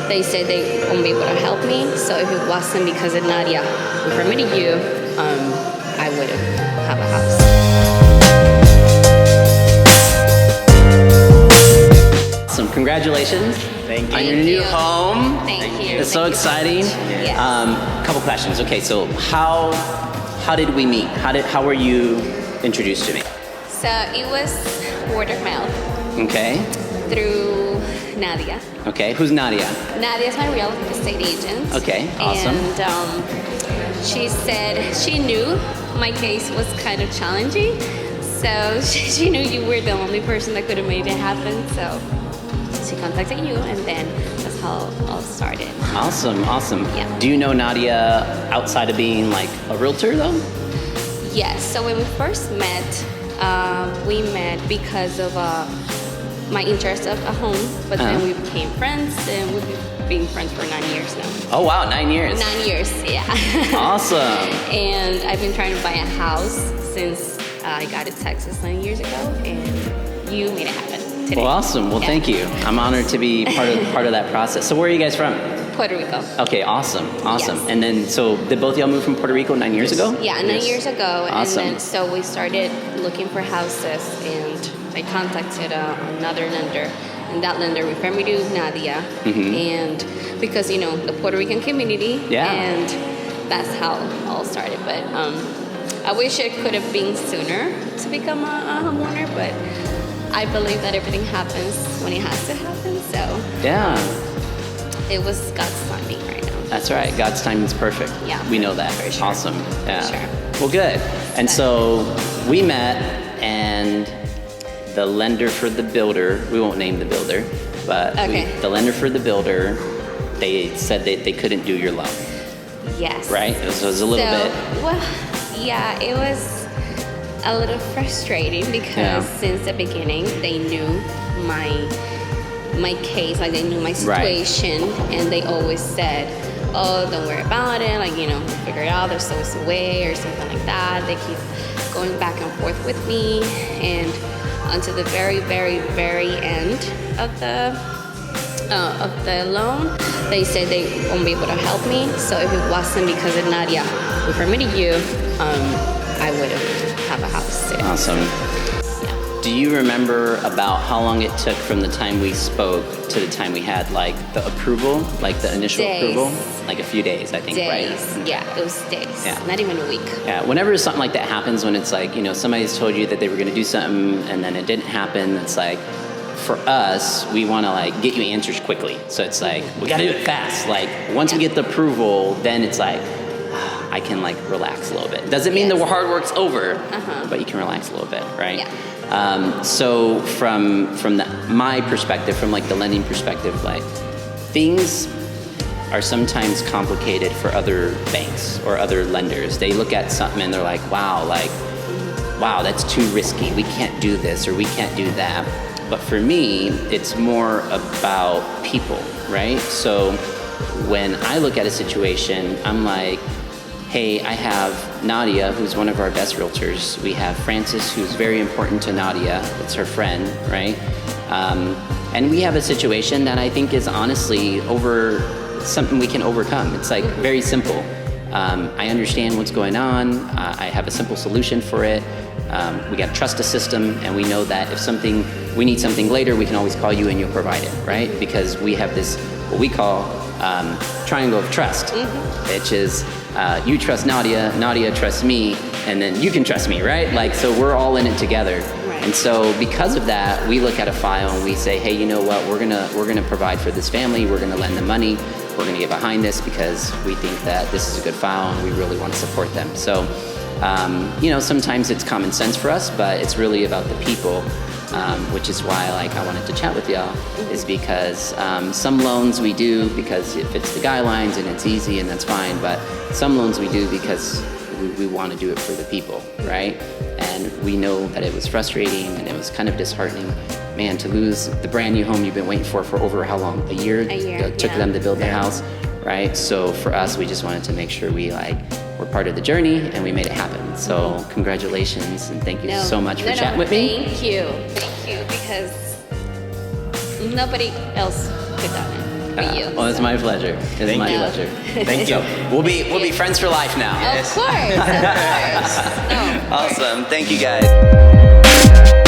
they said they won't be able to help me. So if it wasn't because of Naddia referred me to you, I wouldn't have a house. Awesome, congratulations. Thank you. On your new home. Thank you. It's so exciting. Yes. Couple questions. Okay, so how did we meet? How were you introduced to me? So it was word of mouth Okay. through Naddia. Okay, who's Naddia? Naddia is my real estate agent. Okay, awesome. And she said she knew my case was kind of challenging, so she knew you were the only person that could have made it happen. So she contacted you, and then that's how it all started. Awesome. Yeah. Do you know Naddia outside of being like a realtor though? Yes. So when we first met, we met because of my interest of a home, but then we became friends, and we've been friends for 9 years now. Oh wow, 9 years. 9 years, yeah. Awesome. And I've been trying to buy a house since I got to Texas 9 years ago, and you made it happen today. Well, awesome. Well, Yeah. thank you. I'm honored to be part of that process. So where are you guys from? Puerto Rico. Okay, awesome. Yes. And then, so did both y'all move from Puerto Rico 9 years ago? Yeah, 9 years ago. Awesome. And then so we started looking for houses, and I contacted another lender, and that lender referred me to Naddia. And because, the Puerto Rican community, Yeah. and that's how it all started. But I wish it could have been sooner to become a homeowner, but I believe that everything happens when it has to happen. So Yeah. it was God's timing right now. That's right. God's timing is perfect. Yeah. We know that. For sure. Awesome. Yeah. For sure. Well, good. And so we met, and the lender for the builder, we won't name the builder, but Okay. the lender for the builder, they said they couldn't do your loan, Yes. right? It was a little bit. Well, yeah, it was a little frustrating because since the beginning they knew my case, like they knew my situation, and they always said, "Oh, don't worry about it. Like figure it out. There's always a way," or something like that. They keep going back and forth with me, and until the very, very, very end of the loan, they said they won't be able to help me. So if it wasn't because of Naddia referred me to you, I wouldn't have a house today. Awesome. Yeah. Do you remember about how long it took from the time we spoke to the time we had like the approval, like the initial Days. approval? Like a few days, I think, right? Days. Yeah, it was days. Yeah. Not even a week. Yeah, whenever something like that happens, when it's like, somebody's told you that they were going to do something and then it didn't happen, it's like, for us, we want to like get you answers quickly. So it's like, we got to do it fast. Like once we get the approval, then it's like, I can like relax a little bit. Doesn't mean the hard work's over, but you can relax a little bit, right? Yeah. So from my perspective, from like the lending perspective, like things are sometimes complicated for other banks or other lenders. They look at something and they're like, wow, that's too risky. We can't do this or we can't do that. But for me, it's more about people, right? So when I look at a situation, I'm like, hey, I have Naddia, who's one of our best realtors. We have Francis, who's very important to Naddia. It's her friend, right? And we have a situation that I think is honestly something we can overcome. It's like very simple. I understand what's going on. I have a simple solution for it. We got to trust the system, and we know that if we need something later, we can always call you and you'll provide it, right? Because we have this, what we call triangle of trust, which is you trust Naddia, Naddia trusts me, and then you can trust me, right? Like, so we're all in it together. Right. And so because of that, we look at a file and we say, hey, you know what? We're gonna provide for this family. We're gonna lend them money. We're gonna get behind this because we think that this is a good file and we really want to support them. So, sometimes it's common sense for us, but it's really about the people, which is why I wanted to chat with y'all, is because some loans we do because it fits the guidelines and it's easy and that's fine, but some loans we do because we want to do it for the people, right? And we know that it was frustrating and it was kind of disheartening, man, to lose the brand new home you've been waiting for over how long? A year? A year, It took them to build their house, right? So for us, we just wanted to make sure we're part of the journey and we made it happen. So congratulations and thank you so much for chatting with me. Thank you, because nobody else could have done it. with you. Well, it's my pleasure. It's my pleasure. Thank you. We'll be friends for life now. Of course, of course. No, of course. Awesome. Thank you guys.